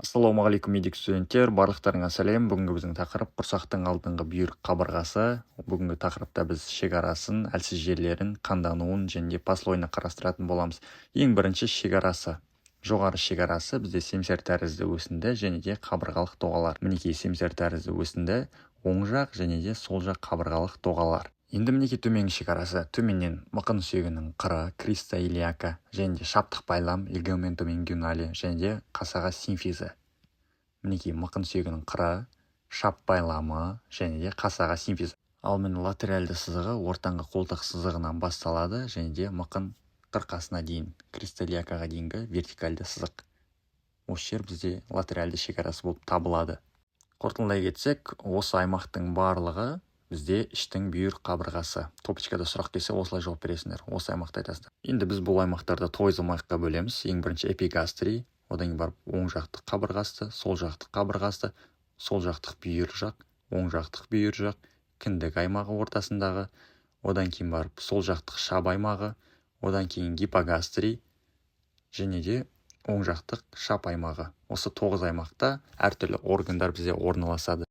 Ассалаумағалейкум медик студенттер, барлықтарыңа сәлем. Бүгінгі біздің тақырып құрсақтың алдыңғы бүйір қабырғасы. Бүгінгі тақырыпта біз шекарасын, әлсіз жерлерін, қандануын және де послойны қарастыратын боламыз. Ең бірінші шекарасы. Жоғары шекарасы бізде семсер тәрізді өсінді және де қабырғалық доғалар. Мінекей семсер тәрізді өсінді, оң жақ және де сол жақ қабырғалық доғалар. Енді мінекей төменгі шекарасы. Төменнен мықын сүйегінің қыры, криста илиака және де шаптық байлам, лигаментум ингуинали және де қасаға симфизі. Мінекей мықын сүйегінің қыры, шап байламы және де қасаға симфизі. Ал міне латеральды сызығы ортаңғы қолтық сызығынан басталады және де мықын қырқасына дейін, криста илиакаға дейінгі вертикальды сызық. Осы жер бізде латеральды шекарасы болып табылады. Қорытындылай кетсек, осы аймақтың барлығы бізде іштің бүйір қабырғасы. Топочкада сұрақ келсе, осылай жауап бересіңдер. Осы аймақты айтасыздар. Енді біз бұл аймақтарды тойзымайыққа бөлеміз. Ең бірінші эпигастрий, одан кейін барып оң жақтық қабырғасы, сол жақтық қабырғасы, сол жақтық бүйір жақ, оң жақтық бүйір жақ, кіндік аймағы ортасындағы, одан кейін барып сол жақтық шап аймағы, одан кейін гипогастрий және де оң жақтық шап аймағы. Осы 9 аймақта әртүрлі органдар бізде орналасады.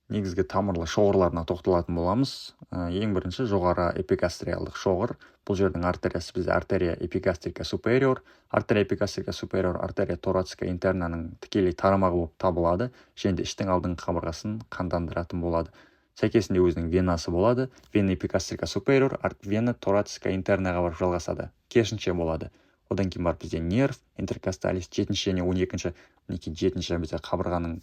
Негізгі тамырлы шоғырларына тоқталатын боламыз. Ең бірінші жоғары эпигастриалдық шоғыр. Бұл жердің артериясы бізде артерия эпигастрика супериор, артерия эпигастрика супериор, артерия торацика интернаның тікелей тарамағы болып табылады, және де іштің алдыңғы қабырғасын қандандыратын болады. Сәйкесінде өзінің венасы болады. Вена эпигастрика супериор, вена торацика интернаға барып жалғасады. Керісінше болады. Одан кейін барып бізде нерв, интеркосталис, 7-ші және 12-ші, мінекей 7-ші бізде қабырғаның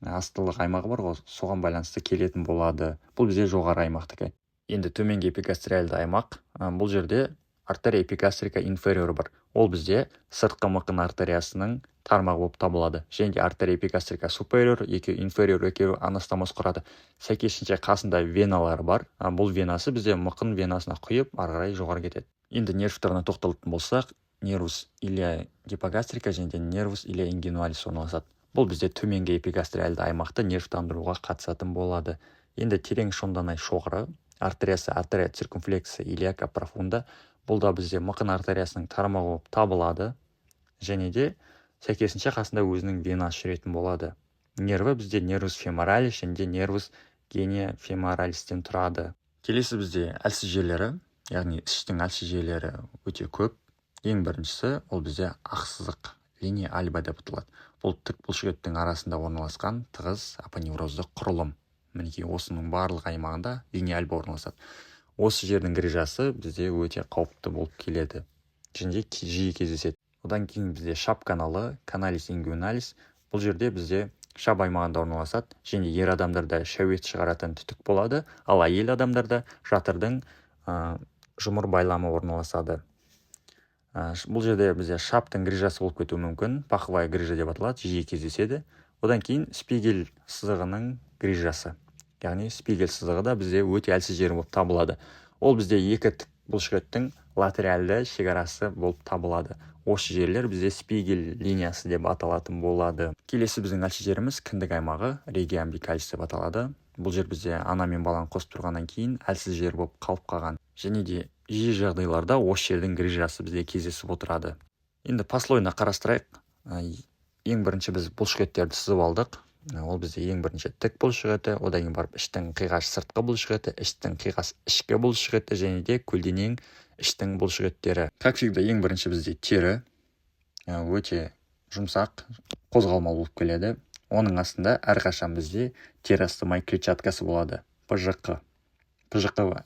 астылық аймағы бар ғой, соған байланысты келетін болады. Бұл бізде жоғары аймақтікі. Енді төменгі эпигастриальды аймақ. Бұл жерде артерия эпигастрика инфериор бар. Ол бізде сыртқы мықын артериясының тармағы болып табылады. Және де артерия эпигастрика супериор, инфериор екеуі анастомоз құрады. Сәйкесінше қасында веналар бар. Бұл венасы бізде мықын венасына құйып, ары қарай жоғары кетеді. Енді нервтарына тоқталатын болсақ, нервус илия гипогастрика және де нервус илия ингуиналис орналасады. Бұл бізде төменгі эпигастриальды аймақты нервтандыруға қатысатын болады. Енді терең шонданай шоғыры, артериясы, артерия циркумфлексия илиака профунда. Бұл да бізде мықын артериясының тармағы болып табылады. Және де сәйкесінше қасында өзінің венасы жүретін болады. Нерві бізде нервус феморалис және де нервус гения феморалистен тұрады. Келесі бізде әлсіз жерлері, яғни іштің әлсіз жерлері өте көп. Ең біріншісі ол бізде ақсызық, линия альба деп аталады. Бұл тік бұлшықеттің арасында орналасқан тығыз апоневрозды құрылым. Мінекей осының барлық аймағында линия альба орналасады. Осы жердің грижасы бізде өте қауіпті болып келеді. Және жиі кездеседі. Одан кейін бізде шап каналы, каналис ингуиналис. Бұл жерде бізде шап аймағында орналасады. Және ер адамдарда шәует шығаратын түтік болады, ал әйел адамдарда жатырдың жұмыр байламы орналасады. Бұл жерде бізде шаптың грижасы болып кетуі мүмкін, паховая грижа деп аталады, жиі кездеседі. Одан кейін спигель сызығының грижасы. Яғни спигель сызығы да бізде өте әлсіз жері болып табылады. Ол бізде екі тік бұлшықеттің латеральды шекарасы болып табылады. Осы жерлер бізде спигель линиясы деп аталатын болады. Келесі біздің әлсіз жеріміз кіндік аймағы, региа амбикалис деп аталады. Бұл жер бізде ана мен баланы қосып тұрғаннан кейін әлсіз жер болып қалып қалған. Және де жиі жағдайларда осы жердің грижасы бізде кездесіп отырады. Енді послойны қарастырайық. Ең бірінші біз бұлшықеттерді сызып алдық. Ол бізде ең бірінші тік бұлшықеті, одан кейін барып іштің қиғаш сыртқы бұлшықеті, іштің қиғаш ішкі бұлшықеті және де көлденең іштің бұлшықеттері. Как всегда, ең бірінші бізде тері өте жұмсақ, қозғалмалы болып келеді. Оның астында әрқашан бізде теростомай клетчаткасы болады. ПЖқ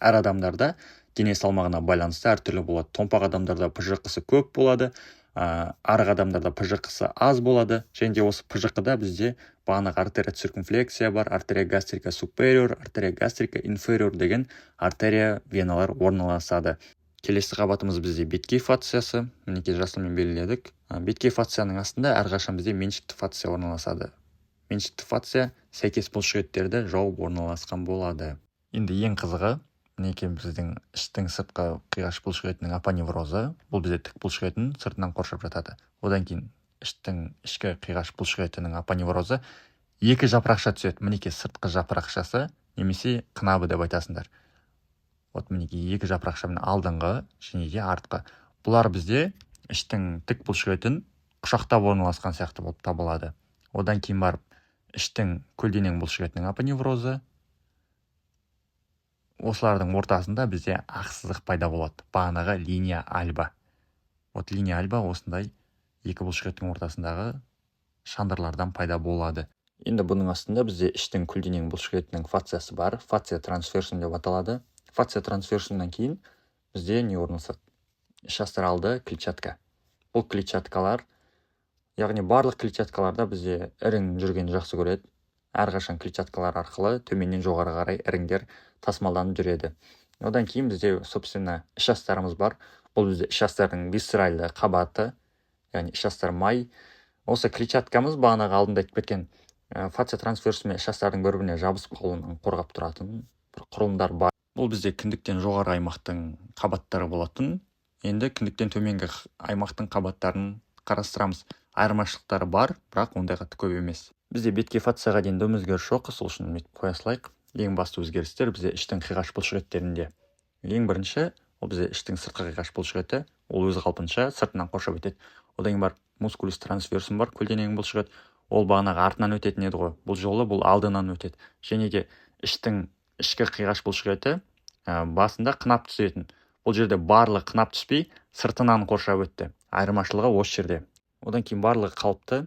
әр адамдарда дене салмағына байланысты әртүрлі болады. Томпақ адамдарда ПЖқ-сы көп болады, арық адамдарда ПЖқ-сы аз болады. Және де осы ПЖқ-да бізде бағанағы артерия циркумфлексия бар, артерия гастрика супериор, артерия гастрика инфериор деген артерия веналар орналасады. Келесі қабатымыз бізде беткей фасциясы. Мінекей жасылмен белгіледік. Беткей фасцияның астында әрқашан бізде меншікті фасция орналасады. Меншікті фасция сәйкес бұлшықеттерді жауып орналасқан болады. Енді ең қызығы, мінекей біздің іштің сыртқы қиғаш бұлшықетінің апоневрозы. Бұл бізде тік бұлшықетін сыртынан қоршап жатады. Одан кейін іштің ішкі қиғаш бұлшықетінің апоневрозы екі жапырақша түседі. Мінекей сыртқы жапырақшасы немесе қынабы деп айтасыңдар. Вот мінекей екі жапырақшаның алдыңғы және де артқы. Бұлар бізде іштің тік бұлшықетін құшақтап орналасқан сияқты болып табылады. Одан кейін барып іштің көлденең бұлшықетінің апоневрозы. Осылардың ортасында бізде ақсыздық пайда болады. Бағанағы линия альба. Линия альба осындай екі бұлшықеттің ортасындағы шандырлардан пайда болады. Енді бұның астында бізде іштің көлденең бұлшықетінің фациясы бар. Фация трансверсум деп аталады. Фация трансверсумнан кейін бізде не орналасады? Іш астралды клетчатка. Бұл клетчаткалар, яғни барлық клетчаткаларда бізде ірің жүрген жақсы көреді. Әрқашан клетчаткалар арқылы төменнен жоғары қарай іріңдер тасымалданып жүреді. Одан кейін бізде, собственно, іш астарымыз бар. Бұл бізде іш астардың висцеральды қабаты, яғни іш астар май. Осы клетчаткамыз бағанағы алдында айтып кеткен фация трансверсумен іш астардың бір-біріне жабысып қалуынан қорғап тұратын бір құрылымдар бар. Бұл бізде кіндіктен жоғары аймақтың қабаттары болатын. Енді кіндіктен төменгі аймақтың қабаттарын қарастырамыз. Айырмашылықтары бар, бірақ ондай қатты көп емес. Бізде бетке фацияға дейін өзгеріс жоқ, сол үшін қоя салайық. Ең басты өзгерістер бізде іштің қиғаш бұлшықеттерінде. Ең бірінші, ол бізде іштің сыртқы қиғаш бұлшықеті, ол өз қалпынша сыртынан қоршап өтеді. Одан бар мускулус трансверсум бар, көлденең бұлшықет. Ол бағанағы артынан өтетін еді ғой. Бұл жолы бұл алдынан өтеді. Және де іштің ішкі қиғаш бұлшықеті басында қынап түсетін. Бұл жерде барлығы қынап түспей, сыртынан қоршап өтті. Айырмашылығы осы жерде. Одан кейін барлығы қалыпты.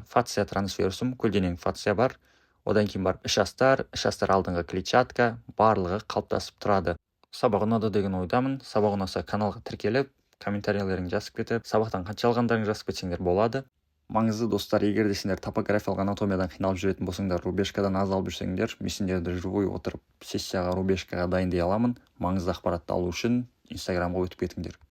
Фация трансверсум, көлденең фация бар. Одан кейін бар іш астар алдыңғы клетчатка, барлығы қалыптасып тұрады. Сабақ ұнады деген ойдамын. Сабақ ұнаса каналға тіркеліп, комментарийлеріңді жазып кетіп, сабақтан қанша алғандарыңды жазып кетсеңдер болады. Маңызды достар, егер де сендер топографиялық анатомиядан қиналып жүретін болсаңдар, рубежкадан аз алып жүрсеңдер, мен сендерді живой отырып сессияға рубежкаға дайындай аламын. Маңызды ақпаратты алу үшін Инстаграмға өтіп кетіңдер.